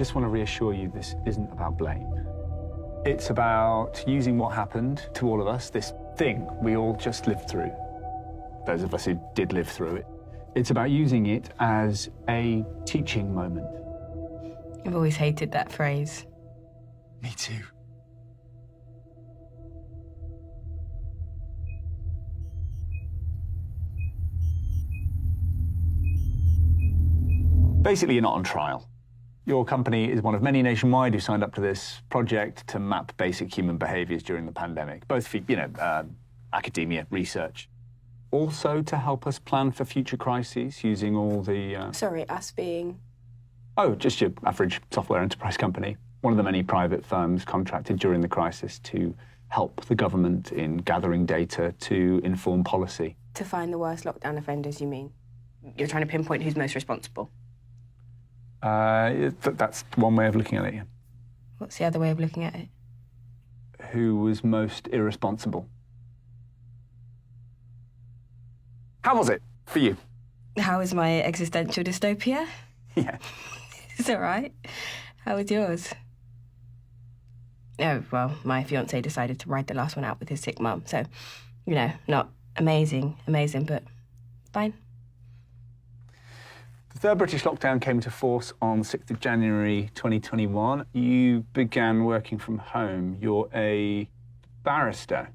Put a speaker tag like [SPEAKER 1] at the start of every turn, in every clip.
[SPEAKER 1] just want to reassure you this isn't about blame. It's about using what happened to all of us, this thing we all just lived through, those of us who did live through it. It's about using it as a teaching moment.
[SPEAKER 2] I've always hated that phrase.
[SPEAKER 1] Me too. Basically, you're not on trial. Your company is one of many nationwide who signed up to this project to map basic human behaviours during the pandemic, both for, academia, research. Also to help us plan for future crises using all the...
[SPEAKER 2] Sorry, us being?
[SPEAKER 1] Oh, just your average software enterprise company. One of the many private firms contracted during the crisis to help the government in gathering data to inform policy.
[SPEAKER 2] To find the worst lockdown offenders, you mean? You're trying to pinpoint who's most responsible?
[SPEAKER 1] That's one way of looking at it, yeah.
[SPEAKER 2] What's the other way of looking at it?
[SPEAKER 1] Who was most irresponsible? How was it for you?
[SPEAKER 2] How was my existential dystopia?
[SPEAKER 1] Yeah.
[SPEAKER 2] Is that right? How was yours? Oh, well, my fiancé decided to ride the last one out with his sick mum, so, not amazing, but fine.
[SPEAKER 1] The third British lockdown came into force on 6th of January 2021. You began working from home. You're a barrister.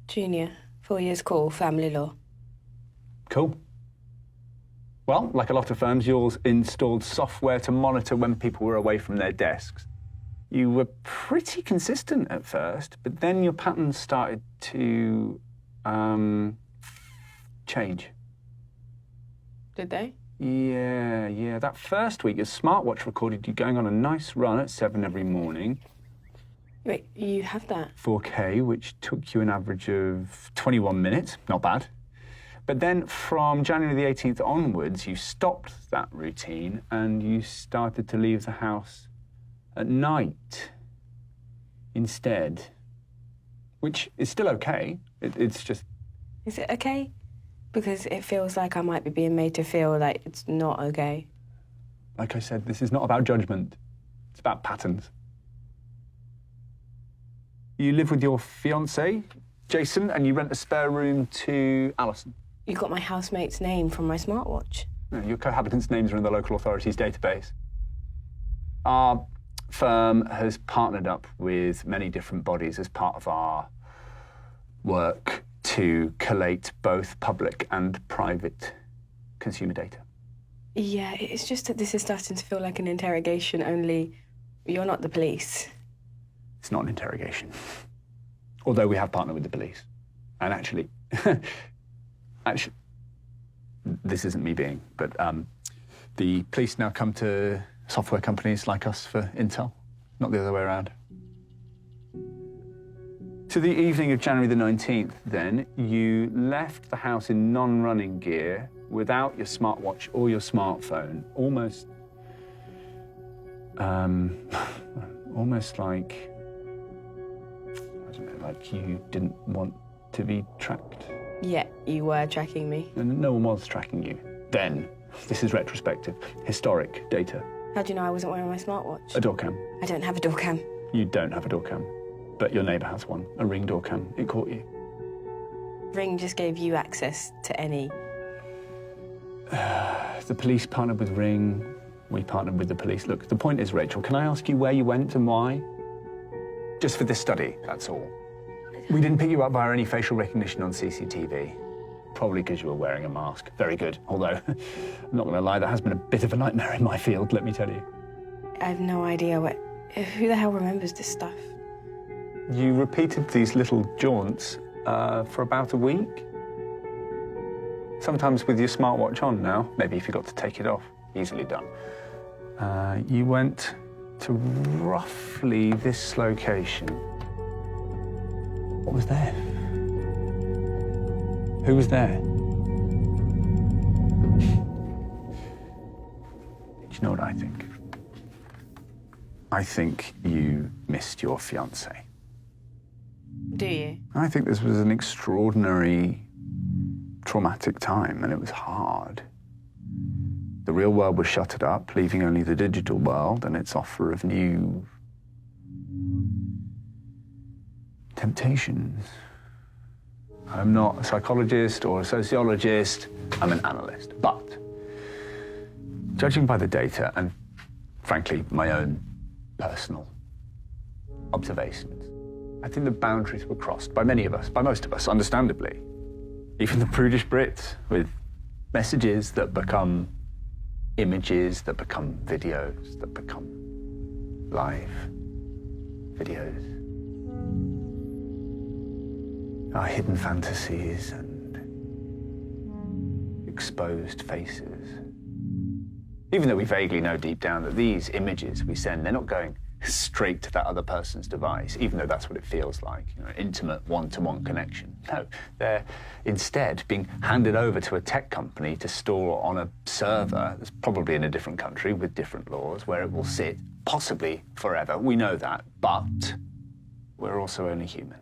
[SPEAKER 2] Junior, 4 years call, family law.
[SPEAKER 1] Cool. Well, like a lot of firms, yours installed software to monitor when people were away from their desks. You were pretty consistent at first, but then your patterns started to change.
[SPEAKER 2] Did they?
[SPEAKER 1] Yeah. That first week, your smartwatch recorded you going on a nice run at 7 every morning.
[SPEAKER 2] Wait, you have that?
[SPEAKER 1] 4K, which took you an average of 21 minutes. Not bad. But then from January the 18th onwards, you stopped that routine and you started to leave the house at night instead, which is still okay. It's just...
[SPEAKER 2] Is it okay? Because it feels like I might be being made to feel like it's not okay.
[SPEAKER 1] Like I said, this is not about judgment. It's about patterns. You live with your fiancé, Jason, and you rent a spare room to Alison.
[SPEAKER 2] You got my housemate's name from my smartwatch.
[SPEAKER 1] No, your cohabitants' names are in the local authority's database. Our firm has partnered up with many different bodies as part of our work to collate both public and private consumer data.
[SPEAKER 2] Yeah, it's just that this is starting to feel like an interrogation, only you're not the police.
[SPEAKER 1] It's not an interrogation. Although we have partnered with the police. And actually, this isn't me being, but the police now come to software companies like us for intel, not the other way around. To the evening of January the 19th, then, you left the house in non-running gear without your smartwatch or your smartphone, almost like, I don't know, like you didn't want to be tracked.
[SPEAKER 2] Yeah, you were tracking me.
[SPEAKER 1] No one was tracking you. Then. This is retrospective, historic data.
[SPEAKER 2] How do you know I wasn't wearing my smartwatch?
[SPEAKER 1] A door cam.
[SPEAKER 2] I don't have a door cam.
[SPEAKER 1] You don't have a door cam, but your neighbour has one, a Ring door cam. It caught you.
[SPEAKER 2] Ring just gave you access to any...
[SPEAKER 1] The police partnered with Ring. We partnered with the police. Look, the point is, Rachel, can I ask you where you went and why? Just for this study, that's all. We didn't pick you up via any facial recognition on CCTV. Probably because you were wearing a mask. Very good. Although, I'm not going to lie, that has been a bit of a nightmare in my field, let me tell you.
[SPEAKER 2] I have no idea what... Who the hell remembers this stuff?
[SPEAKER 1] You repeated these little jaunts for about a week. Sometimes with your smartwatch on now. Maybe if you got to take it off. Easily done. You went to roughly this location. What was there? Who was there? Do you know what I think? I think you missed your fiancé.
[SPEAKER 2] Do you?
[SPEAKER 1] I think this was an extraordinary, traumatic time, and it was hard. The real world was shuttered up, leaving only the digital world and its offer of new temptations. I'm not a psychologist or a sociologist, I'm an analyst. But judging by the data and, frankly, my own personal observations, I think the boundaries were crossed by many of us, by most of us, understandably. Even the prudish Brits, with messages that become images, that become videos, that become live videos. Our hidden fantasies and exposed faces. Even though we vaguely know deep down that these images we send, they're not going straight to that other person's device, even though that's what it feels like, intimate one-to-one connection. No, they're instead being handed over to a tech company to store on a server that's probably in a different country with different laws, where it will sit, possibly forever. We know that, but we're also only human.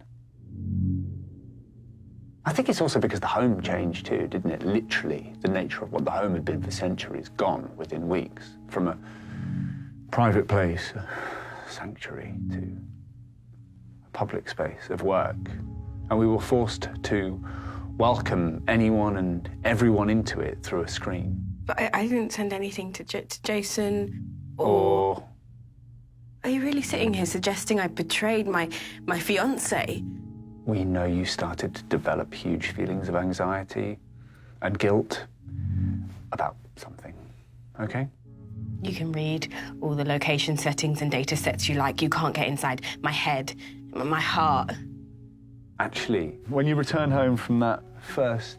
[SPEAKER 1] I think it's also because the home changed too, didn't it? Literally, the nature of what the home had been for centuries gone within weeks. From a private place, a sanctuary, to a public space of work. And we were forced to welcome anyone and everyone into it through a screen.
[SPEAKER 2] But I didn't send anything to Jason or... Are you really sitting here suggesting I betrayed my fiancé?
[SPEAKER 1] We know you started to develop huge feelings of anxiety and guilt about something, okay?
[SPEAKER 2] You can read all the location settings and data sets you like. You can't get inside my head, my heart.
[SPEAKER 1] Actually, when you return home from that first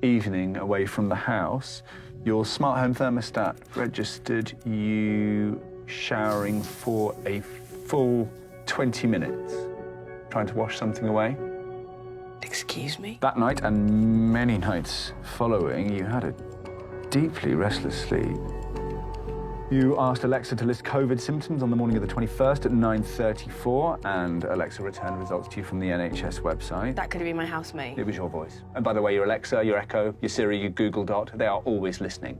[SPEAKER 1] evening away from the house, your smart home thermostat registered you showering for a full 20 minutes. Trying to wash something away.
[SPEAKER 2] Excuse me?
[SPEAKER 1] That night and many nights following, you had a deeply restless sleep. You asked Alexa to list COVID symptoms on the morning of the 21st at 9:34, and Alexa returned results to you from the NHS website.
[SPEAKER 2] That could have been my housemate.
[SPEAKER 1] It was your voice. And by the way, your Alexa, your Echo, your Siri, your Google Dot, they are always listening.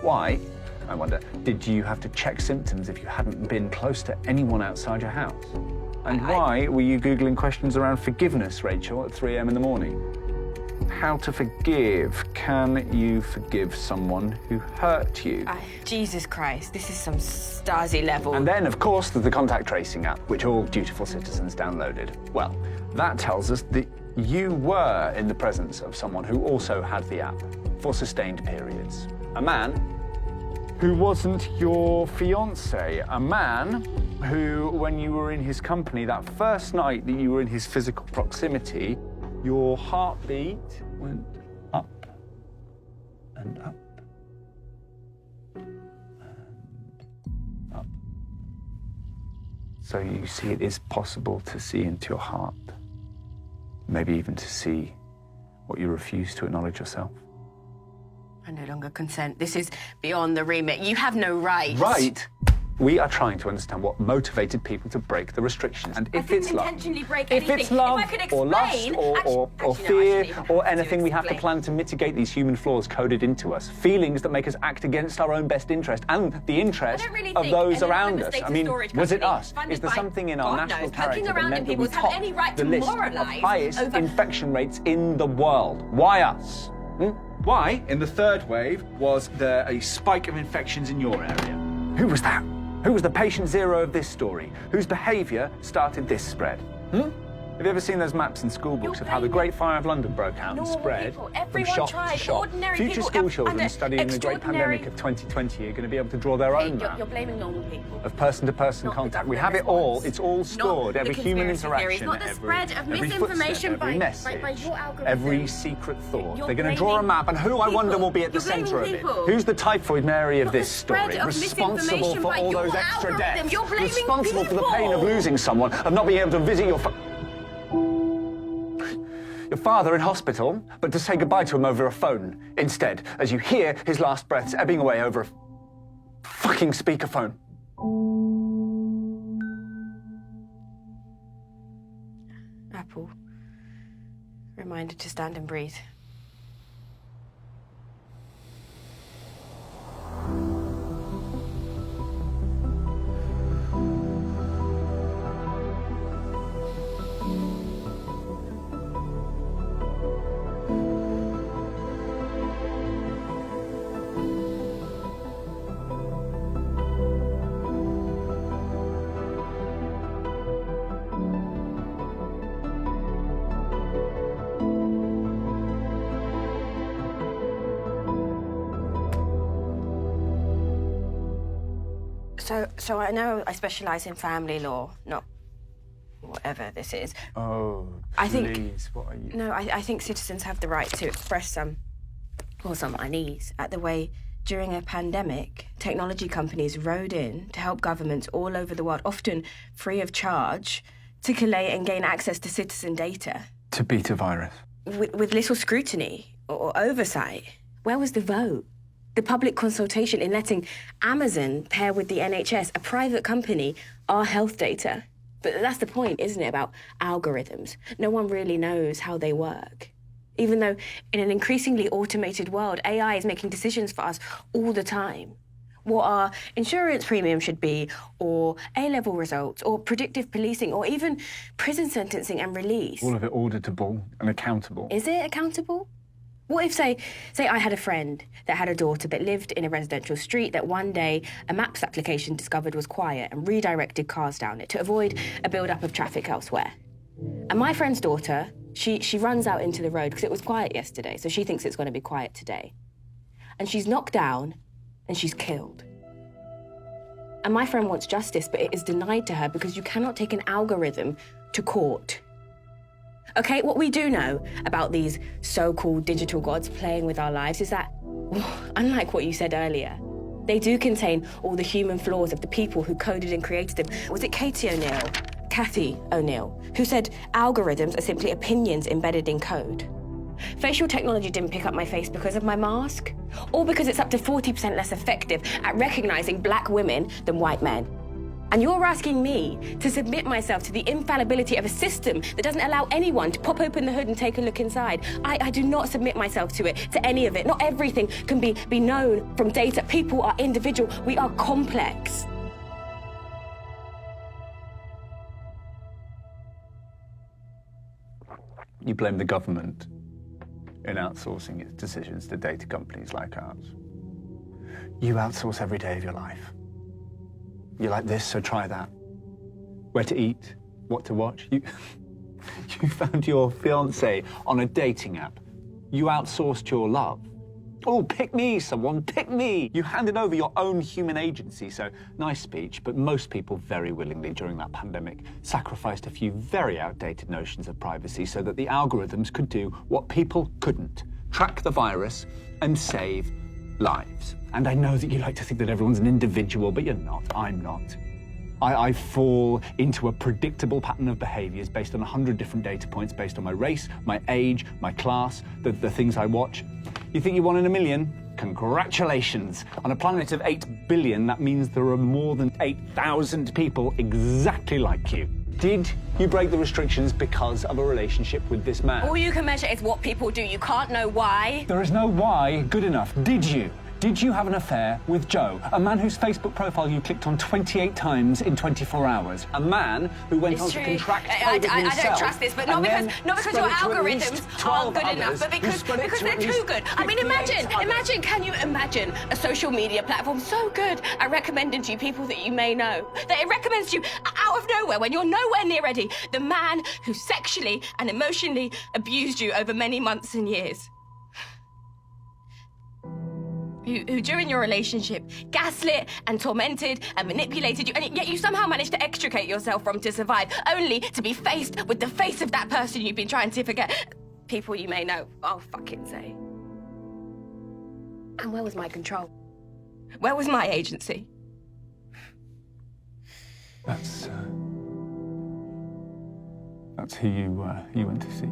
[SPEAKER 1] Why, I wonder, did you have to check symptoms if you hadn't been close to anyone outside your house? And why were you Googling questions around forgiveness, Rachel, at 3 a.m. in the morning? How to forgive. Can you forgive someone who hurt you?
[SPEAKER 2] Jesus Christ, this is some Stasi level.
[SPEAKER 1] And then, of course, there's the contact tracing app, which all dutiful citizens downloaded. Well, that tells us that you were in the presence of someone who also had the app for sustained periods. A man who wasn't your fiancé. A man who, when you were in his company, that first night that you were in his physical proximity, your heartbeat went up and up and up. So you see, it is possible to see into your heart. Maybe even to see what you refuse to acknowledge yourself.
[SPEAKER 2] I no longer consent. This is beyond the remit. You have no right.
[SPEAKER 1] Right? We are trying to understand what motivated people to break the restrictions. And if it's love, if it's love or lust or fear or anything, we have to plan to mitigate these human flaws coded into us. Feelings that make us act against our own best interest and the interest of those around us. I mean, was it us? Is there something in our national character that meant that we topped the list of highest infection rates in the world? Why us? Why, in the third wave, was there a spike of infections in your area? Who was that? Who was the patient zero of this story? Whose behaviour started this spread? Have you ever seen those maps in school books of how the Great Fire of London broke out and spread from shop to shop? Future school children studying the great pandemic of 2020 are going to be able to draw their own map.
[SPEAKER 2] You're blaming normal people.
[SPEAKER 1] Of person-to-person contact. We have it all. It's all stored. Every human interaction, every footstep, every message, every secret thought. They're going to draw a map, and who, I wonder, will be at the centre of it? Who's the typhoid Mary of this story? Responsible for all those extra deaths? Responsible for the pain of losing someone, of not being able to visit your father in hospital, but to say goodbye to him over a phone instead, as you hear his last breaths ebbing away over a fucking speakerphone.
[SPEAKER 2] Apple. Reminder to stand and breathe. So I know I specialise in family law, not whatever this is.
[SPEAKER 1] Oh,
[SPEAKER 2] I
[SPEAKER 1] please,
[SPEAKER 2] think,
[SPEAKER 1] what are you...
[SPEAKER 2] No, I think citizens have the right to express some unease at the way, during a pandemic, technology companies rode in to help governments all over the world, often free of charge, to collate and gain access to citizen data.
[SPEAKER 1] To beat a virus.
[SPEAKER 2] With little scrutiny or oversight. Where was the vote? The public consultation in letting Amazon pair with the NHS, a private company, our health data. But that's the point, isn't it, about algorithms? No one really knows how they work. Even though in an increasingly automated world, AI is making decisions for us all the time. What our insurance premium should be, or A-level results, or predictive policing, or even prison sentencing and release.
[SPEAKER 1] All of it auditable and accountable.
[SPEAKER 2] Is it accountable? What if, say I had a friend that had a daughter that lived in a residential street that one day a Maps application discovered was quiet and redirected cars down it to avoid a build-up of traffic elsewhere. And my friend's daughter, she runs out into the road because it was quiet yesterday, so she thinks it's going to be quiet today. And she's knocked down and she's killed. And my friend wants justice, but it is denied to her because you cannot take an algorithm to court. Okay, what we do know about these so-called digital gods playing with our lives is that, unlike what you said earlier, they do contain all the human flaws of the people who coded and created them. Was it Cathy O'Neill, who said algorithms are simply opinions embedded in code? Facial technology didn't pick up my face because of my mask, or because it's up to 40% less effective at recognizing black women than white men. And you're asking me to submit myself to the infallibility of a system that doesn't allow anyone to pop open the hood and take a look inside. I do not submit myself to it, to any of it. Not everything can be known from data. People are individual. We are complex.
[SPEAKER 1] You blame the government in outsourcing its decisions to data companies like ours. You outsource every day of your life. You like this, so try that. Where to eat, what to watch. You found your fiancé on a dating app. You outsourced your love. Oh, pick me, someone, pick me. You handed over your own human agency, so nice speech, but most people very willingly during that pandemic sacrificed a few very outdated notions of privacy so that the algorithms could do what people couldn't, track the virus and save lives. And I know that you like to think that everyone's an individual, but you're not. I'm not. I fall into a predictable pattern of behaviors based on 100 different data points, based on my race, my age, my class, the things I watch. You think you're one in a million? Congratulations. On a planet of 8 billion, that means there are more than 8,000 people exactly like you. Did you break the restrictions because of a relationship with this man?
[SPEAKER 2] All you can measure is what people do. You can't know why.
[SPEAKER 1] There is no why good enough. Did you? Did you have an affair with Joe, a man whose Facebook profile you clicked on 28 times in 24 hours? A man who went on to contract COVID
[SPEAKER 2] I
[SPEAKER 1] himself,
[SPEAKER 2] don't trust this, but not because your algorithms aren't good enough, but because they're too good. I mean, imagine, can you imagine a social media platform so good at recommending to you people that you may know, that it recommends to you out of nowhere when you're nowhere near ready, the man who sexually and emotionally abused you over many months and years. Who during your relationship gaslit and tormented and manipulated you, and yet you somehow managed to extricate yourself from to survive, only to be faced with the face of that person you've been trying to forget. People you may know, I'll fucking say. And where was my control? Where was my agency?
[SPEAKER 1] That's who you went to see.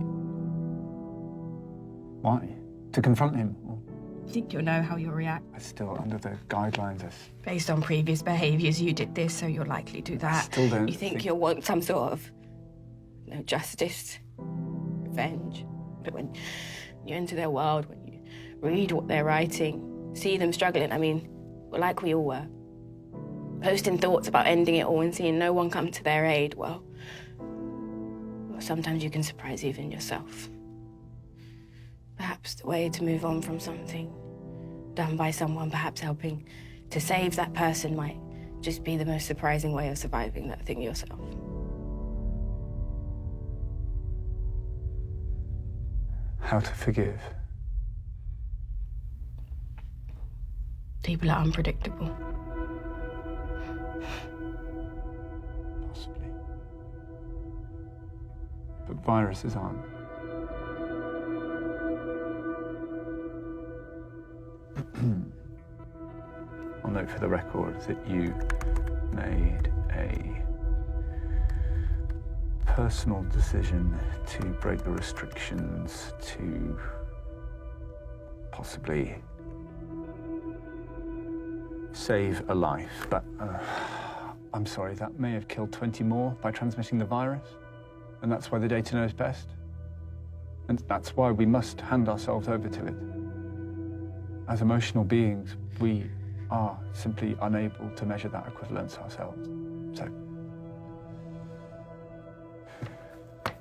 [SPEAKER 1] Why? To confront him?
[SPEAKER 2] You think you'll know how you'll react?
[SPEAKER 1] It's still under the guidelines.
[SPEAKER 2] Based on previous behaviours, you did this, so you'll likely do that.
[SPEAKER 1] I still don't
[SPEAKER 2] You think you'll want some sort of justice, revenge. But when you enter their world, when you read what they're writing, see them struggling, I mean, well, like we all were, posting thoughts about ending it all and seeing no one come to their aid, well, sometimes you can surprise even yourself. Perhaps the way to move on from something done by someone, perhaps helping to save that person, might just be the most surprising way of surviving that thing yourself.
[SPEAKER 1] How to forgive?
[SPEAKER 2] People are unpredictable.
[SPEAKER 1] Possibly. But viruses aren't. I'll note for the record that you made a personal decision to break the restrictions to possibly save a life, but I'm sorry, that may have killed 20 more by transmitting the virus, and that's why the data knows best. And that's why we must hand ourselves over to it. As emotional beings, we are simply unable to measure that equivalence ourselves. So,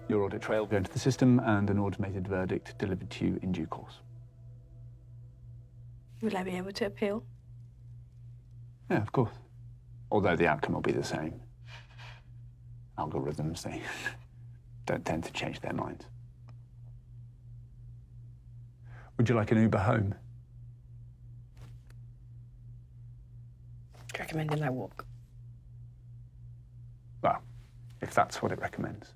[SPEAKER 1] your audit trail will go into the system and an automated verdict delivered to you in due course.
[SPEAKER 2] Will I be able to appeal?
[SPEAKER 1] Yeah, of course. Although the outcome will be the same. Algorithms, they don't tend to change their minds. Would you like an Uber home?
[SPEAKER 2] Do you recommend I walk?
[SPEAKER 1] Well, if that's what it recommends.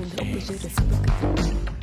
[SPEAKER 3] When the